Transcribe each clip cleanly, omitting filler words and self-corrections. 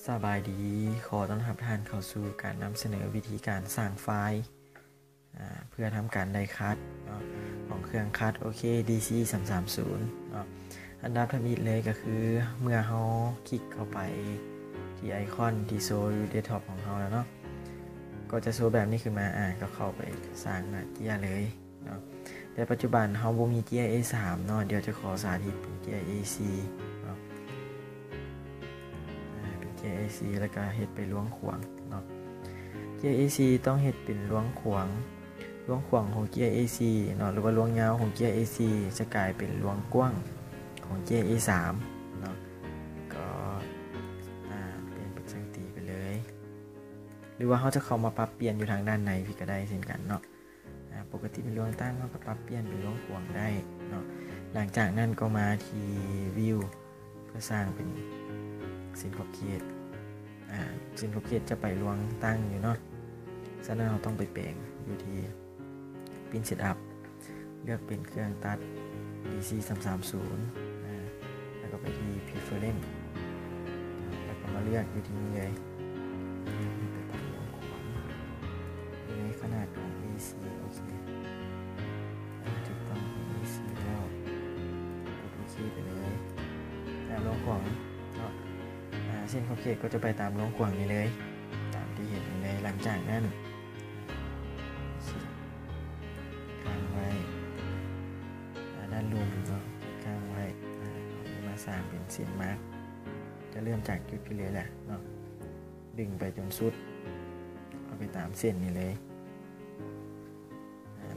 สบายดีขอต้อนรับท่านเข้าสู่การนำเสนอวิธีการสร้างไฟล์เพื่อทำการไดคัทของเครื่องคัท OK DC 330อันดับที่1เลยก็คือเมื่อเราคลิกเข้าไปที่ไอคอนที่โชว์อยู่เดสก์ท็อปของเราแล้วเนาะก็จะโชว์แบบนี้ขึ้นมาก็เข้าไปสร้างหน้าเกียร์เลยเนาะแต่ปัจจุบันเราบ่มีเกียร์ A3 เนาะเดี๋ยวจะขอสาธิตเป็นเกียร์ ACเกียร์ AC แล้วก็เฮ็ดไปล้วงขวางเนาะเกียร์ AC ต้องเฮ็ดเป็นล้วงขวางของเกียร์ AC เนาะหรือว่าล้วงยาวของเกียร์ AC จะกลายเป็นล้วงกว้างของเกียร์ A3 เนาะก็เป็นจังตีไปเลยหรือว่าเขาจะเข้ามาปรับเปลี่ยนอยู่ทางด้านในพี่ก็ได้เช่นกันเนาะปกติเป็นล้วงตั้งเขาก็ปรับเปลี่ยนเป็นล้วงขวางได้เนาะหลังจากนั้นก็มาที่วิวเพื่อสร้างเป็นซินขอบเขตซินขอบเขตจะไปลวงตั้งอยู่เนาะฉะนั้นเราต้องไปแปลงอยู่ที่ปินเซตอัพเลือกเป็นเครื่องตัด DC 330แล้วก็ไปที่ Preference แล้วก็มาเลือกอยู่ที่นี่เลยไปตัดลวงขวางในขนาดของ AC โอเคถูกต้องของ AC แล้วกดโอเคไปเลยลวงขวางเส้นขอบเขตก็จะไปตามลวงขวางนี้เลยตามที่เห็นเลยหลังจากนั้นค้างไว้ด้านลุมเนาะค้างไว้มาสร้างเป็นเส้นมาร์กจะเริ่มจากจุดที่เลยแหละเนาะดึงไปจนสุดเอาไปตามเส้นนี้เลย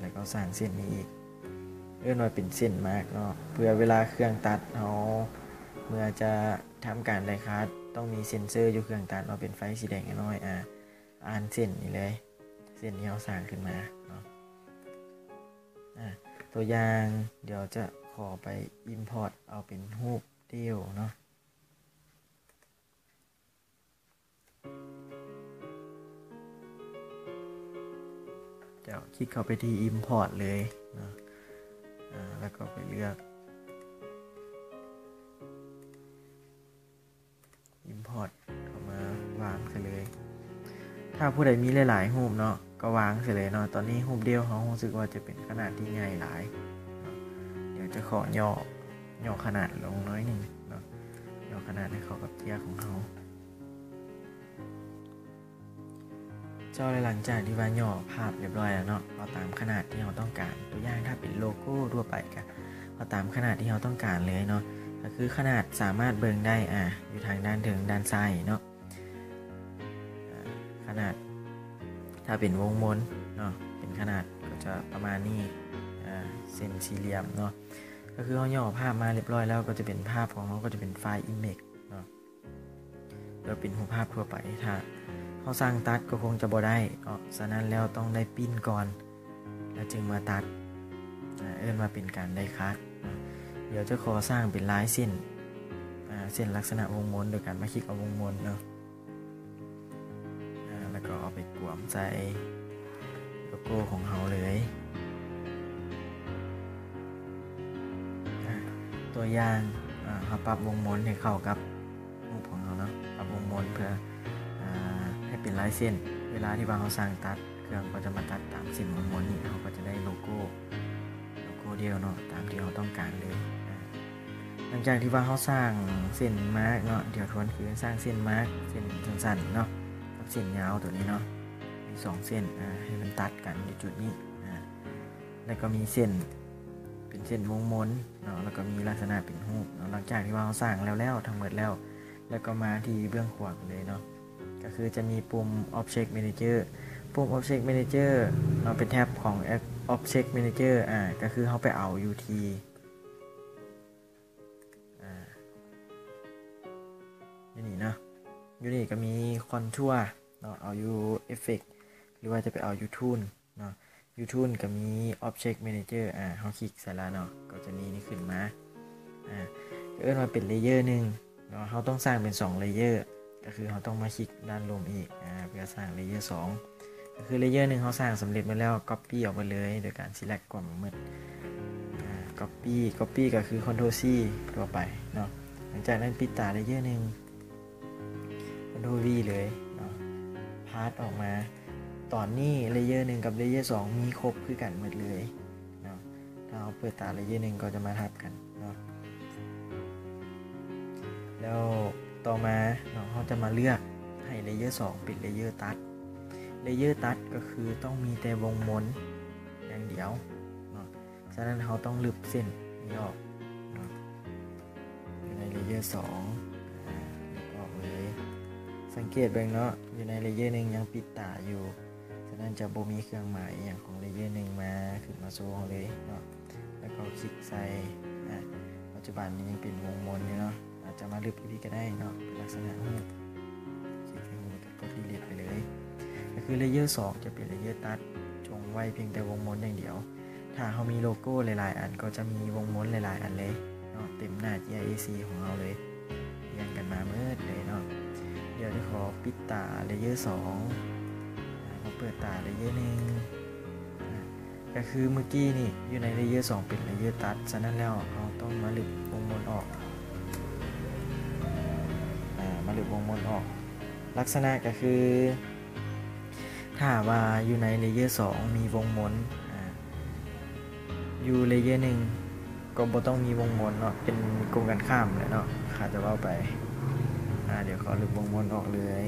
แล้วก็สร้างเส้นนี้อีกเอื้อนไว้เป็นเส้นมาร์กเนาะเพื่อเวลาเครื่องตัดเอาเมื่อจะทำการไดคัทต้องมีเซ็นเซอร์อยู่เครื่องตัดเอาเป็นไฟสีแดงน้อยอ่านเส้นนี้เลยเส้นที่เราสร้างขึ้นมาเนาะตัวอย่างเดี๋ยวจะขอไป import เอาเป็นรูปเดี่ยวเนาะเดี๋ยวคลิกเข้าไปที่ import เลยเนาะแล้วก็ไปเลือก import เข้ามาวางไปเลยถ้าผู้ใดมีหลายๆรูปเนาะก็วางไปเลยเนาะตอนนี้รูปเดียวเขารู้สึกว่าจะเป็นขนาดที่ใหญ่หลายเดี๋ยวจะขอย่อขนาดลงน้อยหนึ่งเนาะย่อขนาดให้เข้ากับเกียร์ของเขาเจ้าหลังจากที่ว่าย่อภาพเรียบร้อยแล้วเนาะเอาตามขนาดที่เราต้องการตัวอย่างถ้าเป็นโลโก้ทั่วไปก็เอาตามขนาดที่เราต้องการเลยเนาะก็คือขนาดสามารถเบิ่งได้อยู่ทางด้านถึงด้านซ้ายเนาะขนาดถ้าเป็นวงมนเนาะเป็นขนาดก็จะประมาณนี้เส้นสี่เหลี่ยมเนาะก็คือเขาย่อภาพมาเรียบร้อยแล้วก็จะเป็นภาพของเขาก็จะเป็นไฟล์ image เนาะแล้วเป็นรูปภาพทั่วไปถ้าเขาสร้างตัดก็คงจะบ่ได้ฉะนั้นแล้วต้องได้ปิ้นก่อนแล้วจึงมาตัดมาเป็นการไดคัทเดี๋ยวจะขอสร้างเป็นลายเส้นเส้นลักษณะวงมนโดยการมาคลิกเอาวงมนเนาะแล้วก็เอาไปกวมใส่โลโก้ของเขาเลยตัวอย่างเขาปรับวงมนให้เข้ากับรูปของเราเนาะปรับวงมนเพื่อให้เป็นลายเส้นเวลาที่ว่าเขาสร้างตัดเครื่องก็จะมาตัดตามเส้นวงมนนี่เขาก็จะได้โลโก้เดียวเนาะตามที่เราต้องการเลยหลังจากที่ว่าเขาสร้างเส้นมาร์กเนาะเดี๋ยวทวนคือสร้างเส้นมาร์กเส้นสั้นๆเนาะกับเส้นยาวตัวนี้เนาะมี2เส้นให้มันตัดกันในจุดนี้แล้วก็มีเส้นเป็นเส้นวงมนเนาะแล้วก็มีลักษณะเป็นรูปเนาะหลังจากที่ว่าเขาสร้างแล้วทั้งหมดแล้วก็มาที่เบื้องขวาเลยเนาะก็คือจะมีปุ่ม Object Manager ปุ่ม Object Manager เนาะเป็นแท็บของ Object Manager ก็คือเขาไปเอาอยู่ที่นี่เนาะอยู่นี่ก็มีคอนทัวร์เนาะเอาอยู่ Effect หรือว่าจะไปเอาอยู่ Tool เนาะอยู่ Toolก็มี Object Manager เขาคลิกใส่แล้วเนาะก็จะมีนี่ขึ้นมาเอื้อนมาเป็นเลเยอร์นึงเนาะเขาต้องสร้างเป็น2เลเยอร์ก็คือเขาต้องมาคลิกด้านลมอีกเพื่อสร้างเลเยอร์2ก็คือเลเยอร์นึงเขาสร้างสำเร็จมาแล้ว Copy ออกมาเลยโดยการ Select กล่องมืดCopy ก็คือ Ctrl C ตัวไปเนาะหลังจากนั้นปิดตาเลเยอร์นึง Ctrl V เลยเนาะพาสออกมาตอนนี้เลเยอร์1กับเลเยอร์2มีครบคือกันหมดเลยเนาะถ้าเราเปิดตาเลเยอร์1ก็จะมาทับกันเนาะแล้วต่อมาเนาะเราจะมาเลือกให้เลเยอร์2เป็นเลเยอร์ตัดเลเยอร์ตัดก็คือต้องมีแต่วงมนอย่างเดียวเนาะฉะนั้นเราต้องลึบเส้นนี้ออกเนาะอยู่ในเลเยอร์2ลึบออกเลยสังเกตเบิ่งเนาะอยู่ในเลเยอร์1ยังปิดตาอยู่ฉะนั้นจะบ่มีเครื่องหมายอย่างของเลเยอร์1มาขึ้นมาโชว์เราเลยเนาะแล้วก็คลิกใส่ปัจจุบันนี้ยังเป็นวงมนอยู่เนาะอาจจะมาลึบอีกก็ได้เนาะเป็นลักษณะรูปคลิกที่มือก็ดีลิทไปเลยก็คือเลเยอร์2จะเป็นเลเยอร์ตัดจงไว้เพียงแต่วงมนอย่างเดียวถ้าเขามีโลโก้หลายๆอันก็จะมีวงมนหลายๆอันเลยเนาะเต็มหน้า GIAC ของเราเลยเรียงกันมาเมื่อเลยเนาะเดี๋ยวจะขอปิดตาเลเยอร์2เราเปิดตาเลเยอร์1ก็คือเมื่อกี้นี่อยู่ในเลเยอร์2เป็นเลเยอร์ตัดฉะนั้นแล้วเราต้องมาลึกวงมนออกมาลึกวงมนออกลักษณะก็คือถ้าว่าอยู่ในเลเยอร์2มีวงมนอยู่เลเยอร์1ก็บ่ต้องมีวงมนเนาะเป็นกงกันข้ามเลยเนาะขาดจะว่าไปเดี๋ยวขอลึกวงมนออกเลย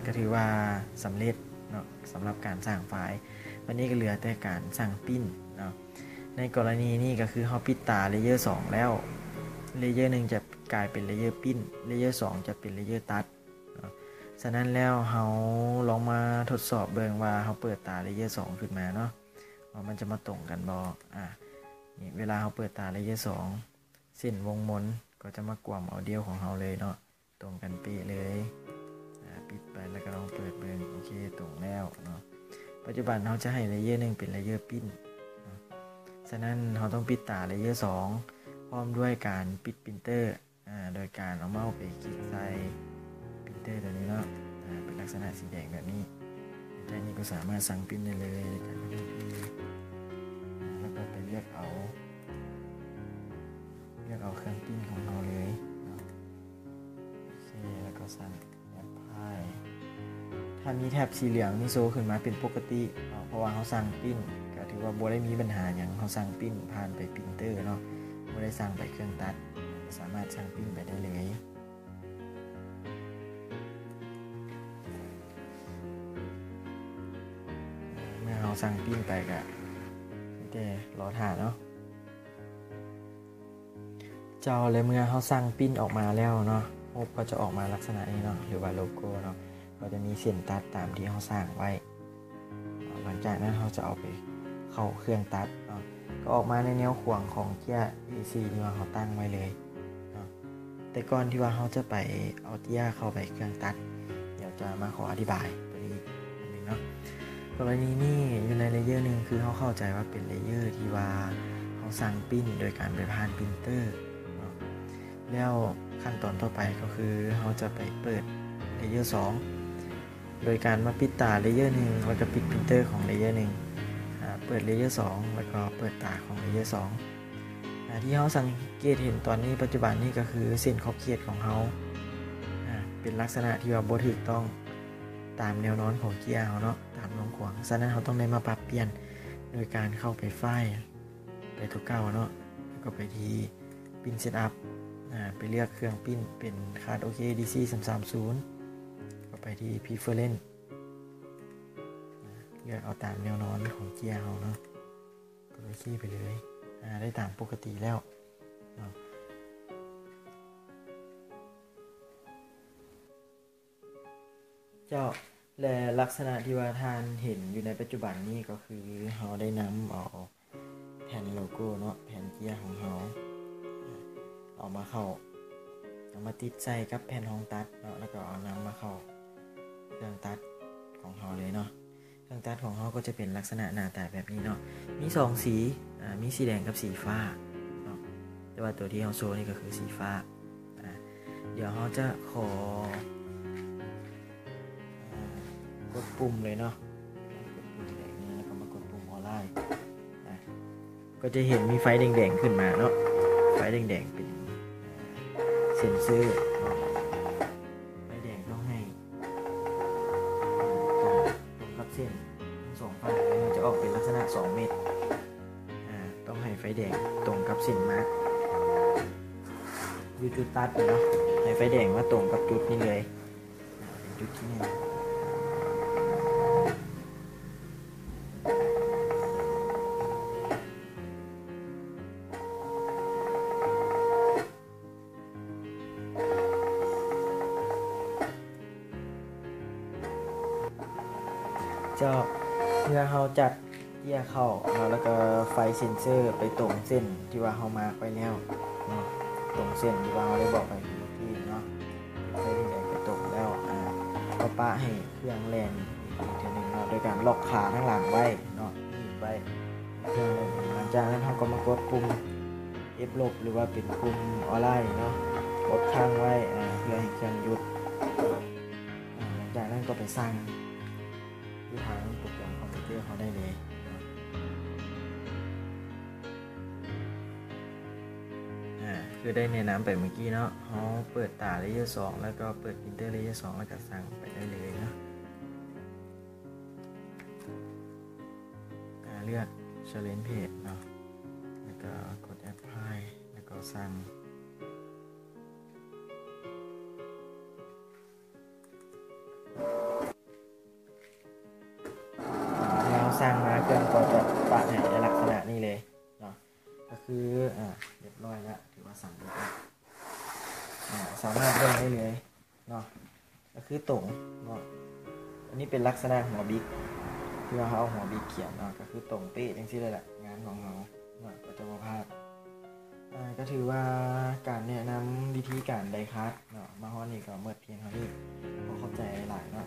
ก็ถือว่าสำเร็จเนาะสำหรับการสร้างไฟล์วันนี้ก็เหลือแต่การสร้างปิ้นเนาะในกรณีนี้ก็คือเราปิดตาเลเยอร์2แล้วเลเยอร์1จะกลายเป็นเลเยอร์ปิ้นเลเยอร์2จะเป็นเลเยอร์ตัดเนาะฉะนั้นแล้วเราลองมาทดสอบเบิ่งว่าเราเปิดตาเลเยอร์2ขึ้นมาเนาะว่ามันจะมาตรงกันบ่นี่เวลาเราเปิดตาเลเยอร์2เส้นวงมนก็จะมากวมเอาเดียวของเราเลยเนาะตรงกันเป๊ะเลยปิดไปแล้วก็ลองเปิดเบิ่งโอเคตรงแล้วเนาะปัจจุบันเราจะให้เลเยอร์1เป็นเลเยอร์ปิ้นฉะนั้นเราต้องปิดตาเลเยอร์2พร้อมด้วยการปิดปรินเตอร์โดยการเอาเมาส์ไปคลิกใส่ปรินเตอร์ตัวนี้เนาะเป็นลักษณะสีแดงแบบนี้แต่นี้ก็สามารถสั่งปริ้นได้เลยในการเลือกแล้วก็ไปเลือกเอาเครื่องปริ้นของเราเลยเนาะโอเคแล้วก็สั่งแอปพลายถ้ามีแถบสีเหลืองนี่โชว์ขึ้นมาเป็นปกติเพราะว่าเขาสั่งปริ้นก็ถือว่าบ่ได้มีปัญหาอย่างเขาสั่งปริ้นผ่านไปปรินเตอร์เนาะบ่ได้สั่งไปเครื่องตัดสามารถสั่งปริ้นไปได้เลยเมื่อเราสั่งปริ้นไปก็แต่รอถ่าเนาะเจ้าและเมื่อเขาสั่งปริ้นออกมาแล้วเนาะรูปก็จะออกมาลักษณะนี้เนาะหรือว่าโลโก้เนาะก็จะมีเส้นตัดตามที่เขาสร้างไว้หลังจากนั้นเขาจะเอาไปเข้าเครื่องตัดเนาะก็ออกมาในแนวขวางของเกียร์ AC ที่ว่าเขาตั้งไว้เลยเนาะแต่ก่อนที่ว่าเขาจะไปเอาเกียร์เข้าไปเครื่องตัดเดี๋ยวจะมาขออธิบายตัวนี้เนาะกรณีนี้อยู่ในเลเยอร์1คือเขาเข้าใจว่าเป็นเลเยอร์ที่ว่าเขาสั่งปริ้นโดยการไปผ่านปรินเตอร์เนาะแล้วขั้นตอนต่อไปก็คือเขาจะไปเปิดเลเยอร์2โดยการมาปิดตาเลเยอร์1แล้วก็ปิดปรินเตอร์ของเลเยอร์1เปิดเลเยอร์2แล้วก็เปิดตาของเลเยอร์2ที่เราสังเกตเห็นตอนนี้ปัจจุบันนี้ก็คือเส้นขอบเขตของเขาเป็นลักษณะที่ว่าบ่ถูกต้องตามแนวนอนของเกียร์เขาเนาะตามวงขวางฉะนั้นเขาต้องได้มาปรับเปลี่ยนโดยการเข้าไปไฟล์ไปตัวเก่าเนาะแล้วก็ไปที่ปริ้นเซตอัพไปเลือกเครื่องปริ้นเป็นคาร์ด OK DC 330ก็ไปที่ Preference เลือกเอาตามแนวนอนของเกียร์เขาเนาะก็ไปขี้ไปเลยได้ตามปกติแล้วเจ้าและลักษณะที่ว่าท่านเห็นอยู่ในปัจจุบันนี้ก็คือเขาได้นำเอาแผ่นโลโก้เนาะแผ่นเกียร์ของเขาเอามาติดใส่กับแผ่นรองตัดเนาะแล้วก็เอานำมาเข้าเครื่องตัดของเขาเลยเนาะเครื่องตัดของเขาก็จะเป็นลักษณะหน้าตาแบบนี้เนาะมี2สีมีสีแดงกับสีฟ้าเนาะแต่ว่าตัวที่เขาโชว์นี่ก็คือสีฟ้าเดี๋ยวเขาจะขอกดปุ่มเลยเนาะกดปุ่มแดงนี้แล้วก็มากดปุ่มออนไลน์ก็จะเห็นมีไฟแดงๆขึ้นมาเนาะไฟแดงๆเป็นเซ็นเซอร์ ส้นทั้ง2ฝั่งมันจะออกเป็นลักษณะ2เม็ดต้องให้ไฟแดงตรงกับเส้นมาร์กอยู่จุดตัดเนาะให้ไฟแดงมาตรงกับจุดนี้เลยเป็นจุดที่1เมื่อเราจัดเกียร์เข้าแล้วก็ไฟเซ็นเซอร์ไปตรงเส้นที่ว่าเรามาร์กไว้แล้วตรงเส้นที่ว่าเราได้บอกไปเมื่อกี้เนาะไฟแดงไปตรงแล้วก็ปะให้เครื่องแล่นอีกทีนึงเนาะโดยการล็อกขาทั้งหลังไว้เนาะนี่ไว้เครื่องแล่นหลังจากนั้นเราก็มากดปุ่ม F ลบหรือว่าเป็นปุ่มออนไลน์เนาะกดค้างไว้เพื่อให้เครื่องหยุดหลังจากนั้นก็ไปสั่งที่ทางโปรแกรมคอมพิวเตอร์เขาได้เลยคือได้แนะนำไปเมื่อกี้เนาะเขาเปิดตาเลเยอร์2แล้วก็เปิดพิมพ์เตอร์เลเยอร์2แล้วก็สั่งไปได้เลยเนาะเลือก Challenge Page เนาะแล้วก็กด Apply แล้วก็สั่งสร้างมาเครื่องก็จะปะในลักษณะนี้เลยเนาะก็คือเรียบร้อยแล้วถือว่าสั่งแล้วสามารถเล่นได้เลยเนาะก็คือตรงเนาะอันนี้เป็นลักษณะหัวบิ๊กที่ว่าเขาเอาหัวบิ๊กเขียนเนาะก็คือตรงเป๊ะจังซี่เลยแหละงานของเราเนาะก็จะบ่พลาดก็ถือว่าการแนะนำวิธีการไดคัสเนาะมาฮอดนี่ก็เมื่อเพียงเท่านี้ขอเข้าใจหลายเนาะ